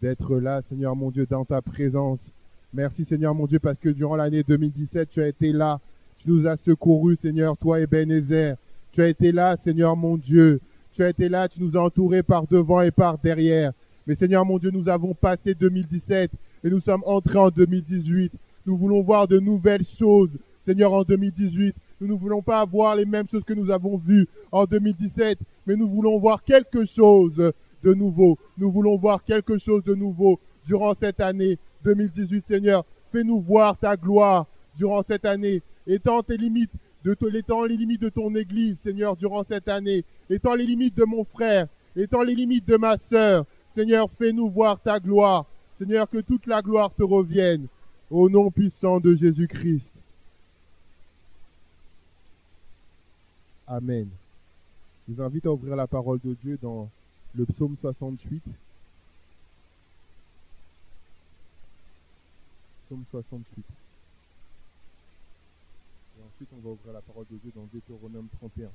d'être là, Seigneur mon Dieu, dans ta présence. Merci, Seigneur mon Dieu, parce que durant l'année 2017, tu as été là. Tu nous as secourus, Seigneur, toi et Ebenezer. Tu as été là, Seigneur mon Dieu. Tu as été là, tu nous as entourés par devant et par derrière. Mais Seigneur mon Dieu, nous avons passé 2017 et nous sommes entrés en 2018. Nous voulons voir de nouvelles choses, Seigneur, en 2018. Nous ne voulons pas voir les mêmes choses que nous avons vues en 2017, mais nous voulons voir quelque chose de nouveau. Nous voulons voir quelque chose de nouveau durant cette année 2018, Seigneur. Fais-nous voir ta gloire durant cette année. Étends les limites de ton Église, Seigneur, durant cette année. Étends les limites de mon frère. Étends les limites de ma sœur. Seigneur, fais-nous voir ta gloire. Seigneur, que toute la gloire te revienne. Au nom puissant de Jésus-Christ. Amen. Je vous invite à ouvrir la parole de Dieu dans le psaume 68. Psaume 68. Et ensuite, on va ouvrir la parole de Dieu dans Deutéronome 31.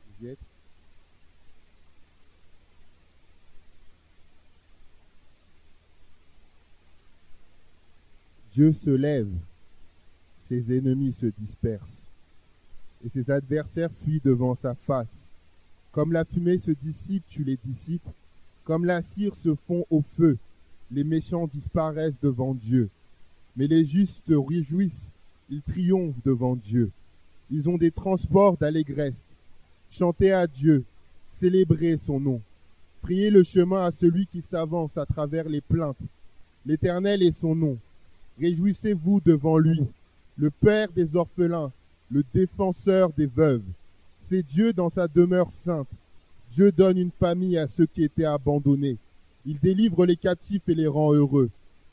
Vous y êtes? Dieu se lève, ses ennemis se dispersent, et ses adversaires fuient devant sa face. Comme la fumée se dissipe, tu les dissipes, comme la cire se fond au feu, les méchants disparaissent devant Dieu. Mais les justes se réjouissent, ils triomphent devant Dieu. Ils ont des transports d'allégresse. Chantez à Dieu, célébrez son nom. Priez le chemin à celui qui s'avance à travers les plaintes. L'Éternel est son nom. Réjouissez-vous devant lui, le Père des orphelins, le défenseur des veuves. C'est Dieu dans sa demeure sainte. Dieu donne une famille à ceux qui étaient abandonnés. Il délivre les captifs et les rend heureux.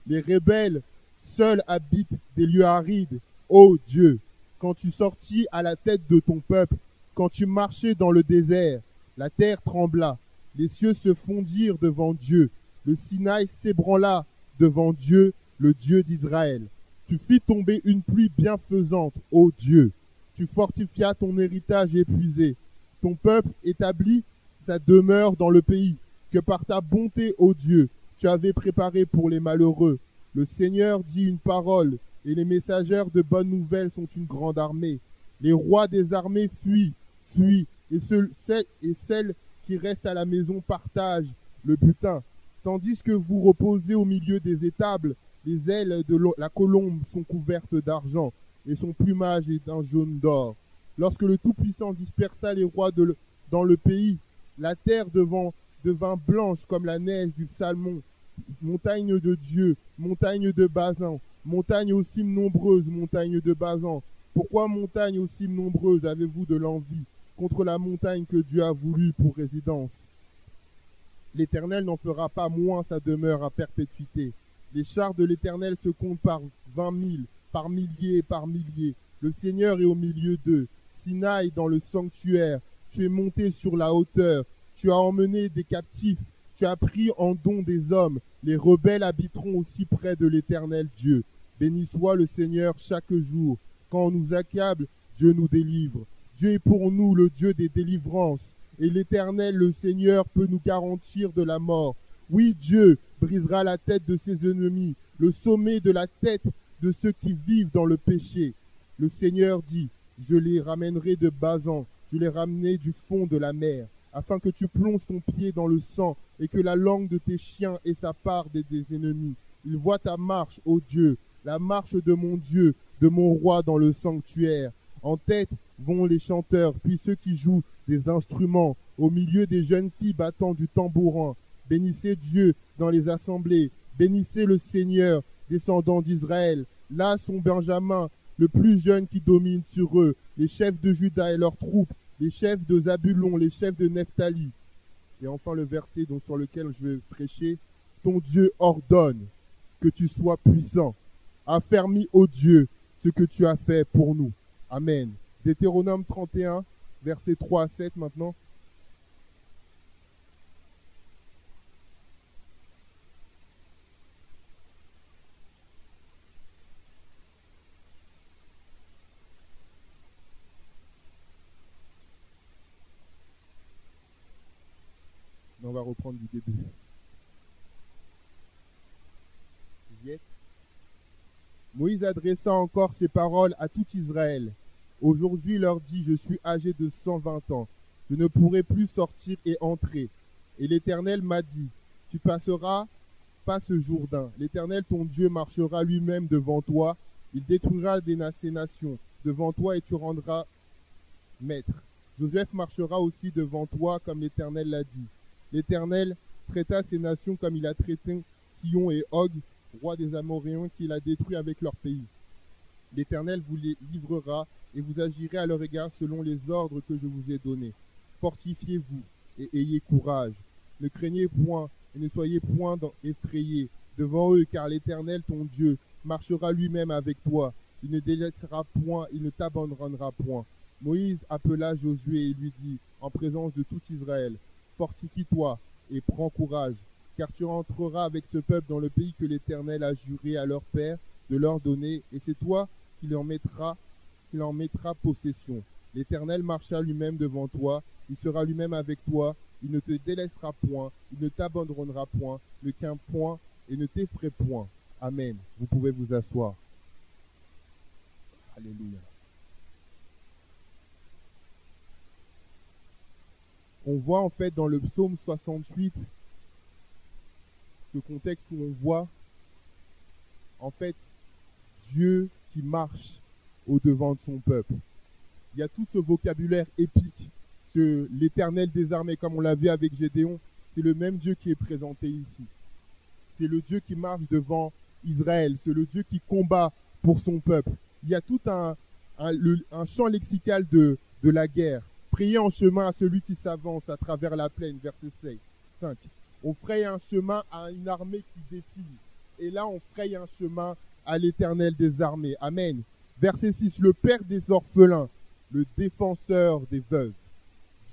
Les rebelles seuls habitent des lieux arides. Ô Dieu, quand tu sortis à la tête de ton peuple, quand tu marchais dans le désert, la terre trembla, les cieux se fondirent devant Dieu, le Sinaï s'ébranla devant Dieu, le Dieu d'Israël. Tu fis tomber une pluie bienfaisante, ô Dieu. Tu fortifias ton héritage épuisé. Ton peuple établit sa demeure dans le pays que par ta bonté, ô Dieu, tu avais préparé pour les malheureux. Le Seigneur dit une parole, et les messagères de bonnes nouvelles sont une grande armée. Les rois des armées fuient, et celles qui restent à la maison partagent le butin. Tandis que vous reposez au milieu des étables, les ailes de la colombe sont couvertes d'argent, et son plumage est d'un jaune d'or. Lorsque le Tout-Puissant dispersa les rois dans le pays, la terre devint blanche comme la neige du Salmon. Montagne de Dieu, montagne de Bazan, montagne aux cimes nombreuses, montagne de Bazan. Pourquoi montagne aux cimes nombreuses avez-vous de l'envie contre la montagne que Dieu a voulu pour résidence? L'Éternel n'en fera pas moins sa demeure à perpétuité. Les chars de l'Éternel se comptent par 20 000, par milliers et par milliers. Le Seigneur est au milieu d'eux. Sinaï dans le sanctuaire, tu es monté sur la hauteur. Tu as emmené des captifs. Tu as pris en don des hommes. Les rebelles habiteront aussi près de l'Éternel Dieu. Béni soit le Seigneur chaque jour. Quand on nous accable, Dieu nous délivre. Dieu est pour nous le Dieu des délivrances. Et l'Éternel, le Seigneur, peut nous garantir de la mort. Oui, Dieu brisera la tête de ses ennemis, le sommet de la tête de ceux qui vivent dans le péché. Le Seigneur dit, je les ramènerai de Bazan, je les ramenerai du fond de la mer, afin que tu plonges ton pied dans le sang et que la langue de tes chiens ait sa part des ennemis. Ils voient ta marche, ô Dieu, la marche de mon Dieu, de mon roi dans le sanctuaire. En tête vont les chanteurs, puis ceux qui jouent des instruments, au milieu des jeunes filles battant du tambourin. Bénissez Dieu dans les assemblées, bénissez le Seigneur, descendants d'Israël. Là sont Benjamin, le plus jeune qui domine sur eux, les chefs de Juda et leurs troupes, les chefs de Zabulon, les chefs de Nephtali. Et enfin le verset sur lequel je vais prêcher, ton Dieu ordonne que tu sois puissant. Affermis, ô Dieu, ce que tu as fait pour nous. Amen. Deutéronome 31, versets 3 à 7 maintenant. reprendre du début. Vous y êtes? Moïse adressa encore ces paroles à tout Israël. Aujourd'hui, il leur dit, je suis âgé de 120 ans. Je ne pourrai plus sortir et entrer. Et l'Éternel m'a dit, tu passeras pas ce Jourdain. L'Éternel, ton Dieu, marchera lui-même devant toi. Il détruira ces nations devant toi et tu rendras maître. Joseph marchera aussi devant toi comme l'Éternel l'a dit. L'Éternel traita ces nations comme il a traité Sion et Og, roi des Amoréens, qu'il a détruits avec leur pays. L'Éternel vous les livrera et vous agirez à leur égard selon les ordres que je vous ai donnés. Fortifiez-vous et ayez courage. Ne craignez point et ne soyez point effrayés devant eux, car l'Éternel, ton Dieu, marchera lui-même avec toi. Il ne délaissera point, il ne t'abandonnera point. Moïse appela Josué et lui dit, en présence de tout Israël, fortifie-toi et prends courage, car tu entreras avec ce peuple dans le pays que l'Éternel a juré à leur père de leur donner, et c'est toi qui en mettras possession. L'Éternel marcha lui-même devant toi, il sera lui-même avec toi, il ne te délaissera point, il ne t'abandonnera point, ne crains point et ne t'effraie point. Amen. Vous pouvez vous asseoir. Alléluia. On voit en fait dans le psaume 68 ce contexte où on voit en fait Dieu qui marche au-devant de son peuple. Il y a tout ce vocabulaire épique que l'Éternel des armées, comme on l'a vu avec Gédéon, c'est le même Dieu qui est présenté ici. C'est le Dieu qui marche devant Israël, c'est le Dieu qui combat pour son peuple. Il y a tout un champ lexical de la guerre. Priez en chemin à celui qui s'avance à travers la plaine, verset 5. On fraye un chemin à une armée qui défile. Et là, on fraye un chemin à l'Éternel des armées. Amen. Verset 6, le Père des orphelins, le défenseur des veuves.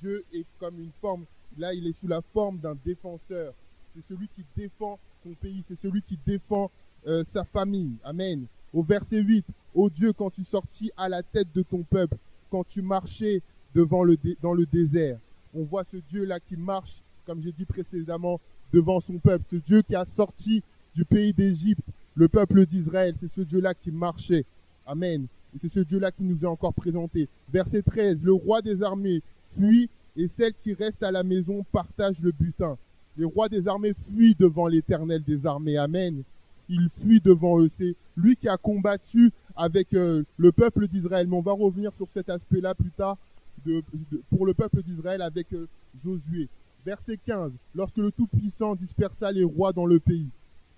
Dieu est comme une forme, là il est sous la forme d'un défenseur. C'est celui qui défend son pays, c'est celui qui défend sa famille. Amen. Au verset 8, ô Dieu, quand tu sortis à la tête de ton peuple, quand tu marchais dans le désert, on voit ce Dieu-là qui marche, comme j'ai dit précédemment, devant son peuple. Ce Dieu qui a sorti du pays d'Égypte le peuple d'Israël, c'est ce Dieu-là qui marchait. Amen. Et c'est ce Dieu-là qui nous est encore présenté. Verset 13, le roi des armées fuit et celles qui restent à la maison partagent le butin. Les rois des armées fuient devant l'Éternel des armées. Amen. Il fuit devant eux. C'est lui qui a combattu avec le peuple d'Israël. Mais on va revenir sur cet aspect-là plus tard pour le peuple d'Israël avec Josué. Verset 15, lorsque le Tout-Puissant dispersa les rois dans le pays.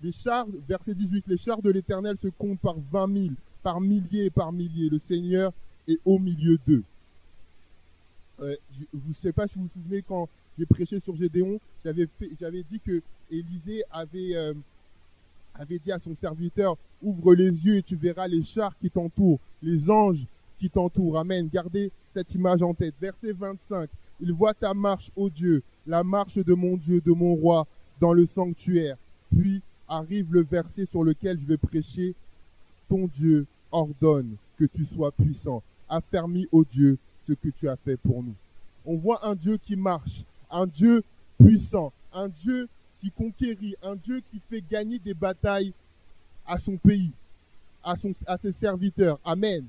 Les chars, verset 18, les chars de l'Éternel se comptent par 20 000, par milliers et par milliers. Le Seigneur est au milieu d'eux. Je ne sais pas si vous vous souvenez quand j'ai prêché sur Gédéon, j'avais dit que Élisée avait dit à son serviteur, ouvre les yeux et tu verras les chars qui t'entourent, les anges qui t'entourent. Amen. Gardez cette image en tête. Verset 25, il voit ta marche, ô Dieu, la marche de mon Dieu, de mon roi, dans le sanctuaire. Puis arrive le verset sur lequel je vais prêcher. Ton Dieu ordonne que tu sois puissant. Affermis, ô Dieu, ce que tu as fait pour nous. On voit un Dieu qui marche, un Dieu puissant, un Dieu qui conquérit, un Dieu qui fait gagner des batailles à son pays, à ses serviteurs. Amen.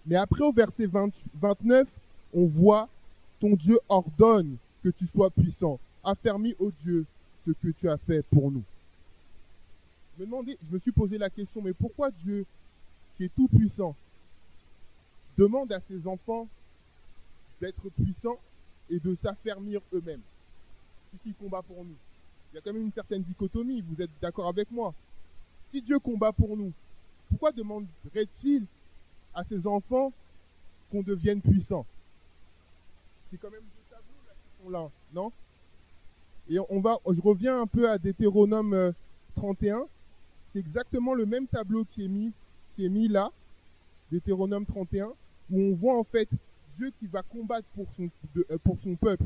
Mais après, au verset 29, on voit ton Dieu ordonne que tu sois puissant. Affermis, ô Dieu, ce que tu as fait pour nous. Je me suis posé la question, mais pourquoi Dieu, qui est tout puissant, demande à ses enfants d'être puissants et de s'affermir eux-mêmes? C'est qui combat pour nous? Il y a quand même une certaine dichotomie, vous êtes d'accord avec moi? Si Dieu combat pour nous, pourquoi demanderait-il à ses enfants qu'on devienne puissants? C'est quand même deux tableaux là qui sont là, non? Et je reviens un peu à Deutéronome 31. C'est exactement le même tableau qui est mis là, Deutéronome 31, où on voit en fait Dieu qui va combattre pour son peuple.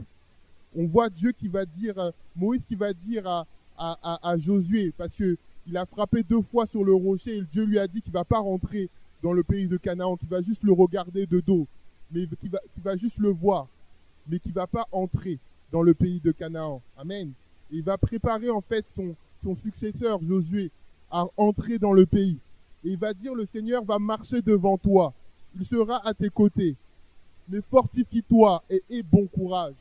On voit Dieu qui va dire, Moïse qui va dire à Josué, parce qu'il a frappé 2 fois sur le rocher et Dieu lui a dit qu'il ne va pas rentrer dans le pays de Canaan, qu'il va juste le regarder de dos, mais qu'il va juste le voir, mais qu'il ne va pas entrer dans le pays de Canaan. Amen. Il va préparer en fait son successeur, Josué, à entrer dans le pays. Et il va dire, le Seigneur va marcher devant toi. Il sera à tes côtés. Mais fortifie-toi et aie bon courage.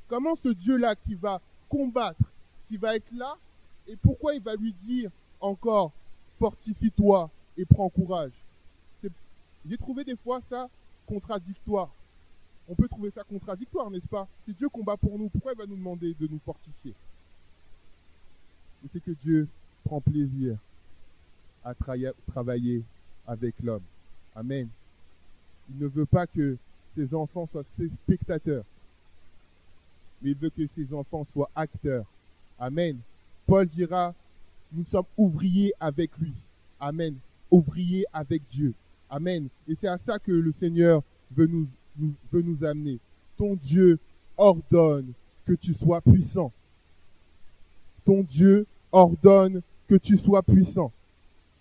Comment ce Dieu-là qui va combattre, qui va être là, et pourquoi il va lui dire encore, fortifie-toi et prends courage. J'ai trouvé des fois ça contradictoire. On peut trouver ça contradictoire, n'est-ce pas? Si Dieu combat pour nous, pourquoi il va nous demander de nous fortifier? Et c'est que Dieu prend plaisir à travailler avec l'homme. Amen. Il ne veut pas que ses enfants soient ses spectateurs, mais il veut que ses enfants soient acteurs. Amen. Paul dira, nous sommes ouvriers avec lui. Amen. Ouvriers avec Dieu. Amen. Et c'est à ça que le Seigneur veut nous amener. Ton Dieu ordonne que tu sois puissant. Ton Dieu ordonne que tu sois puissant.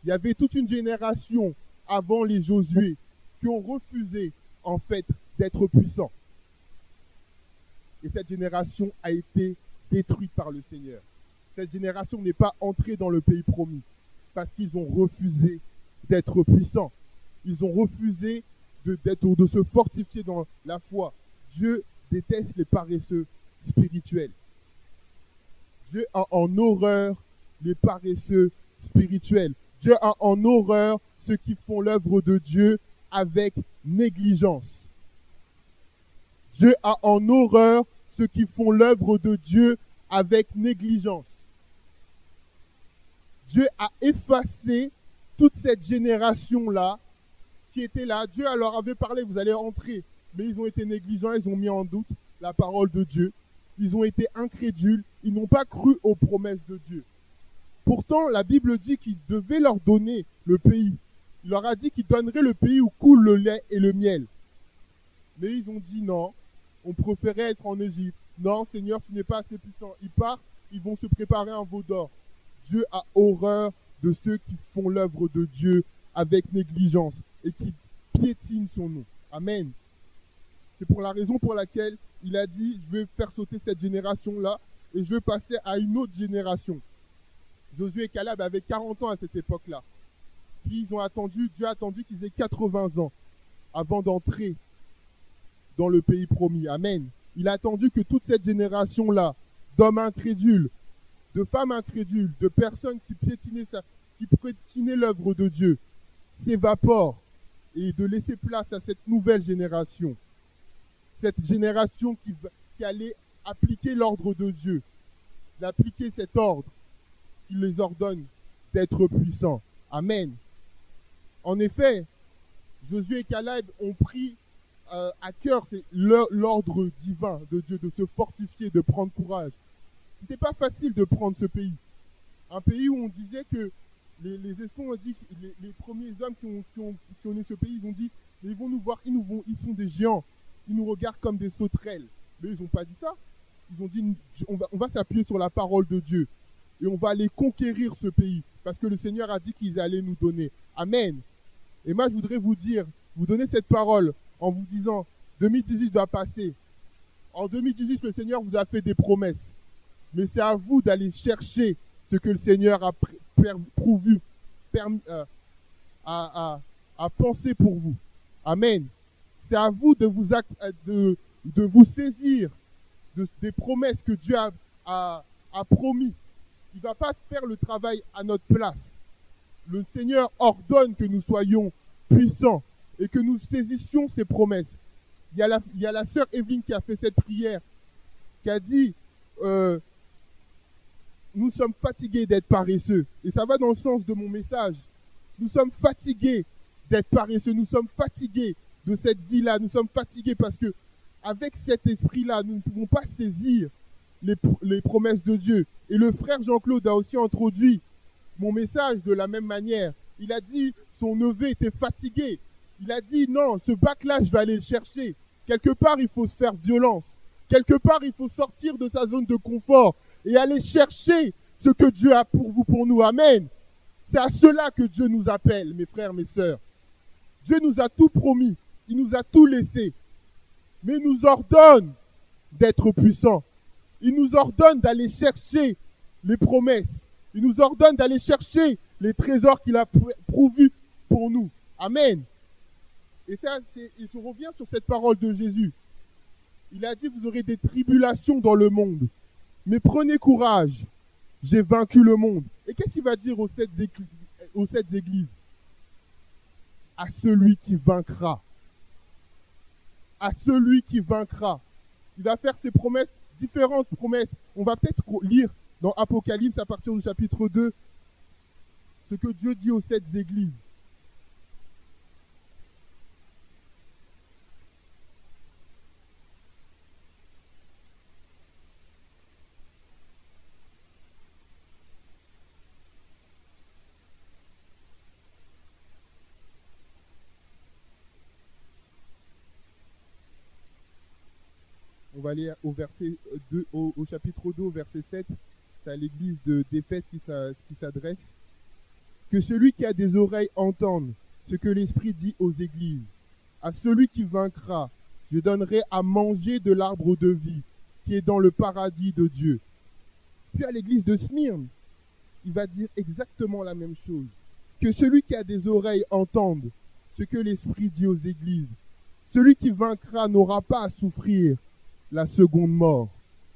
Il y avait toute une génération avant les Josué qui ont refusé en fait d'être puissants. Et cette génération a été détruite par le Seigneur. Cette génération n'est pas entrée dans le pays promis parce qu'ils ont refusé d'être puissants. Ils ont refusé de se fortifier dans la foi. Dieu déteste les paresseux spirituels. Dieu a en horreur les paresseux spirituels. Dieu a en horreur ceux qui font l'œuvre de Dieu avec négligence. Dieu a en horreur ceux qui font l'œuvre de Dieu avec négligence. Dieu a effacé toute cette génération-là qui était là. Dieu leur avait parlé, vous allez entrer. Mais ils ont été négligents, ils ont mis en doute la parole de Dieu. Ils ont été incrédules, ils n'ont pas cru aux promesses de Dieu. Pourtant, la Bible dit qu'il devait leur donner le pays. Il leur a dit qu'il donnerait le pays où coule le lait et le miel. Mais ils ont dit non, on préférait être en Égypte. Non, Seigneur, tu n'es pas assez puissant. Ils partent, ils vont se préparer un veau d'or. Dieu a horreur de ceux qui font l'œuvre de Dieu avec négligence et qui piétinent son nom. Amen. C'est pour la raison pour laquelle il a dit, je vais faire sauter cette génération-là et je vais passer à une autre génération. Josué et Caleb avaient 40 ans à cette époque-là. Puis Dieu a attendu qu'ils aient 80 ans avant d'entrer dans le pays promis. Amen. Il a attendu que toute cette génération-là, d'hommes incrédules, de femmes incrédules, de personnes qui piétinaient l'œuvre de Dieu, s'évapore et de laisser place à cette nouvelle génération. Cette génération qui allait appliquer l'ordre de Dieu, d'appliquer cet ordre qui les ordonne d'être puissants. Amen. En effet, Josué et Caleb ont pris à cœur l'ordre divin de Dieu, de se fortifier, de prendre courage. Ce n'était pas facile de prendre ce pays. Un pays où on disait que les Estones ont dit, les premiers hommes qui ont né ce pays, ils ont dit, mais ils vont nous voir, ils sont des géants, ils nous regardent comme des sauterelles. Mais ils n'ont pas dit ça. Ils ont dit, on va s'appuyer sur la parole de Dieu et on va aller conquérir ce pays parce que le Seigneur a dit qu'ils allaient nous donner. Amen. Et moi, je voudrais vous donner cette parole en vous disant, 2018 va passer. En 2018, le Seigneur vous a fait des promesses. Mais c'est à vous d'aller chercher ce que le Seigneur a pensé pour vous. Amen. C'est à vous de vous saisir des promesses que Dieu a promis. Il ne va pas faire le travail à notre place. Le Seigneur ordonne que nous soyons puissants et que nous saisissions ces promesses. Il y a la sœur Evelyne qui a fait cette prière, qui a dit nous sommes fatigués d'être paresseux. Et ça va dans le sens de mon message. Nous sommes fatigués d'être paresseux. Nous sommes fatigués de cette vie-là. Nous sommes fatigués parce que avec cet esprit-là, nous ne pouvons pas saisir les promesses de Dieu. Et le frère Jean-Claude a aussi introduit mon message de la même manière. Il a dit, son neveu était fatigué. Il a dit, non, ce bac-là, je vais aller le chercher. Quelque part, il faut se faire violence. Quelque part, il faut sortir de sa zone de confort et aller chercher ce que Dieu a pour vous, pour nous. Amen. C'est à cela que Dieu nous appelle, mes frères, mes sœurs. Dieu nous a tout promis. Il nous a tout laissé. Mais il nous ordonne d'être puissants. Il nous ordonne d'aller chercher les promesses. Il nous ordonne d'aller chercher les trésors qu'il a pourvus pour nous. Amen. Et ça, il se revient sur cette parole de Jésus. Il a dit, vous aurez des tribulations dans le monde. Mais prenez courage, j'ai vaincu le monde. Et qu'est-ce qu'il va dire aux sept églises? À celui qui vaincra. À celui qui vaincra. Il va faire ses promesses, différentes promesses. On va peut-être lire dans Apocalypse à partir du chapitre 2 ce que Dieu dit aux sept églises. On va aller au verset 2, au chapitre 2, au verset 7. C'est à l'église d'Éphèse qui s'adresse. Que celui qui a des oreilles entende ce que l'Esprit dit aux églises. À celui qui vaincra, je donnerai à manger de l'arbre de vie qui est dans le paradis de Dieu. Puis à l'église de Smyrne, il va dire exactement la même chose. Que celui qui a des oreilles entende ce que l'Esprit dit aux églises. Celui qui vaincra n'aura pas à souffrir la seconde mort.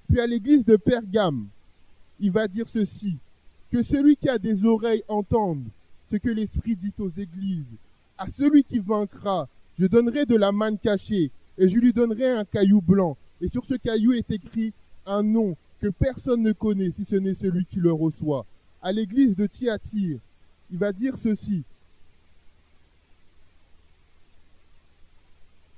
Puis à l'église de Pergame, il va dire ceci, que celui qui a des oreilles entende ce que l'Esprit dit aux églises. À celui qui vaincra, je donnerai de la manne cachée, et je lui donnerai un caillou blanc. Et sur ce caillou est écrit un nom que personne ne connaît, si ce n'est celui qui le reçoit. À l'église de Thyatire, il va dire ceci,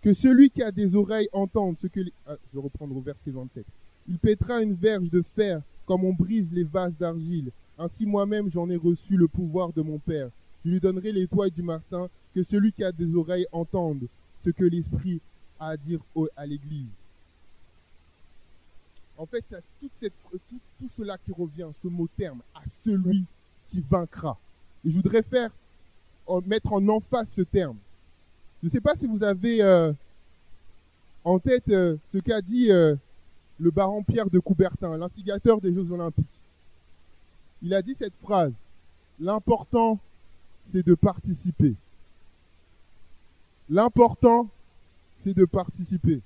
que celui qui a des oreilles entende ce que... je vais reprendre au verset 27. Il pètera une verge de fer comme on brise les vases d'argile. Ainsi moi-même j'en ai reçu le pouvoir de mon Père. Je lui donnerai l'étoile du matin, que celui qui a des oreilles entende ce que l'Esprit a à dire à l'Église. En fait, c'est tout cela qui revient, ce mot terme, à celui qui vaincra. Et je voudrais mettre en emphase ce terme. Je ne sais pas si vous avez en tête ce qu'a dit le baron Pierre de Coubertin, l'instigateur des Jeux Olympiques. Il a dit cette phrase, l'important c'est de participer. L'important c'est de participer.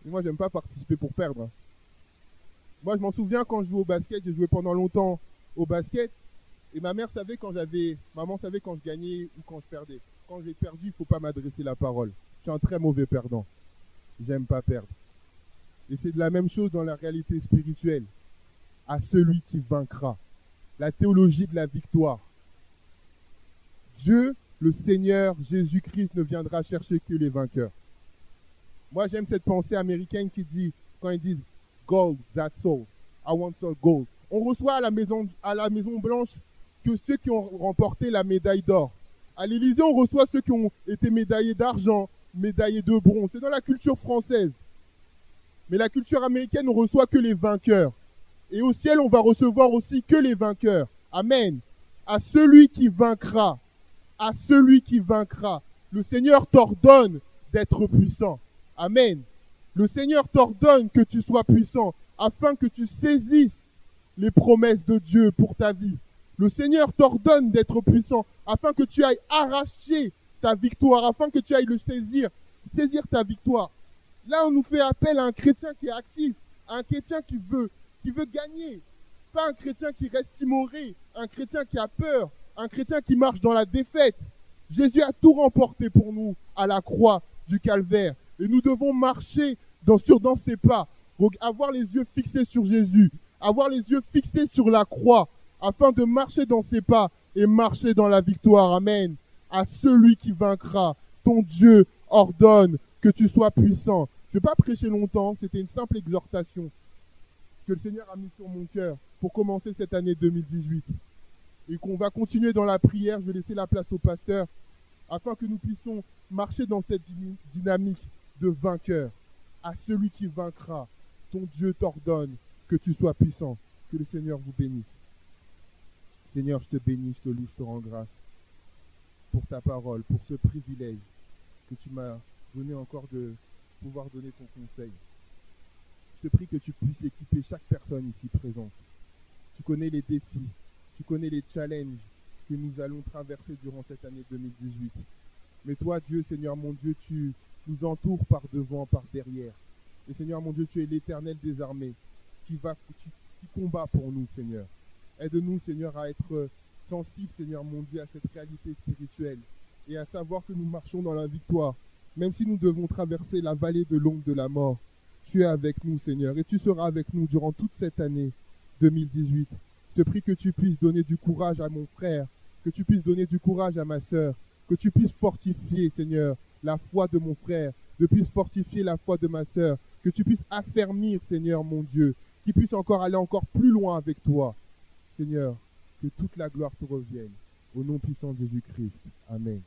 Et moi, j'aime pas participer pour perdre. Hein. Moi, je m'en souviens quand je jouais au basket, j'ai joué pendant longtemps au basket. Et maman savait quand je gagnais ou quand je perdais. Quand j'ai perdu, il ne faut pas m'adresser la parole. Je suis un très mauvais perdant. J'aime pas perdre. Et c'est de la même chose dans la réalité spirituelle. À celui qui vaincra. La théologie de la victoire. Dieu, le Seigneur, Jésus-Christ ne viendra chercher que les vainqueurs. Moi, j'aime cette pensée américaine qui dit, quand ils disent « Gold, that's all. I want some gold ». On reçoit à la Maison Blanche que ceux qui ont remporté la médaille d'or. À l'Élysée, on reçoit ceux qui ont été médaillés d'argent, médaillés de bronze. C'est dans la culture française. Mais la culture américaine, on reçoit que les vainqueurs. Et au ciel, on va recevoir aussi que les vainqueurs. Amen. À celui qui vaincra, à celui qui vaincra, le Seigneur t'ordonne d'être puissant. Amen. Le Seigneur t'ordonne que tu sois puissant afin que tu saisisses les promesses de Dieu pour ta vie. Le Seigneur t'ordonne d'être puissant afin que tu ailles arracher ta victoire, afin que tu ailles le saisir ta victoire. Là, on nous fait appel à un chrétien qui est actif, à un chrétien qui veut gagner. Pas un chrétien qui reste timoré, un chrétien qui a peur, un chrétien qui marche dans la défaite. Jésus a tout remporté pour nous à la croix du Calvaire. Et nous devons marcher dans ses pas, avoir les yeux fixés sur Jésus, avoir les yeux fixés sur la croix, afin de marcher dans ses pas et marcher dans la victoire. Amen. À celui qui vaincra, ton Dieu ordonne que tu sois puissant. Je ne vais pas prêcher longtemps, c'était une simple exhortation que le Seigneur a mis sur mon cœur pour commencer cette année 2018. Et qu'on va continuer dans la prière, je vais laisser la place au pasteur, afin que nous puissions marcher dans cette dynamique de vainqueur. À celui qui vaincra, ton Dieu t'ordonne que tu sois puissant. Que le Seigneur vous bénisse. Seigneur, je te bénis, je te loue, je te rends grâce pour ta parole, pour ce privilège que tu m'as donné encore de pouvoir donner ton conseil. Je te prie que tu puisses équiper chaque personne ici présente. Tu connais les défis, tu connais les challenges que nous allons traverser durant cette année 2018. Mais toi, Dieu, Seigneur mon Dieu, tu nous entoures par devant, par derrière. Et Seigneur mon Dieu, tu es l'Éternel des armées qui combat pour nous, Seigneur. Aide-nous, Seigneur, à être sensibles, Seigneur mon Dieu, à cette réalité spirituelle et à savoir que nous marchons dans la victoire. Même si nous devons traverser la vallée de l'ombre de la mort, tu es avec nous, Seigneur, et tu seras avec nous durant toute cette année 2018. Je te prie que tu puisses donner du courage à mon frère, que tu puisses donner du courage à ma sœur, que tu puisses fortifier, Seigneur, la foi de mon frère, que tu puisses fortifier la foi de ma sœur, que tu puisses affermir, Seigneur mon Dieu, qu'il puisse encore aller encore plus loin avec toi. Seigneur, que toute la gloire te revienne. Au nom puissant de Jésus-Christ. Amen.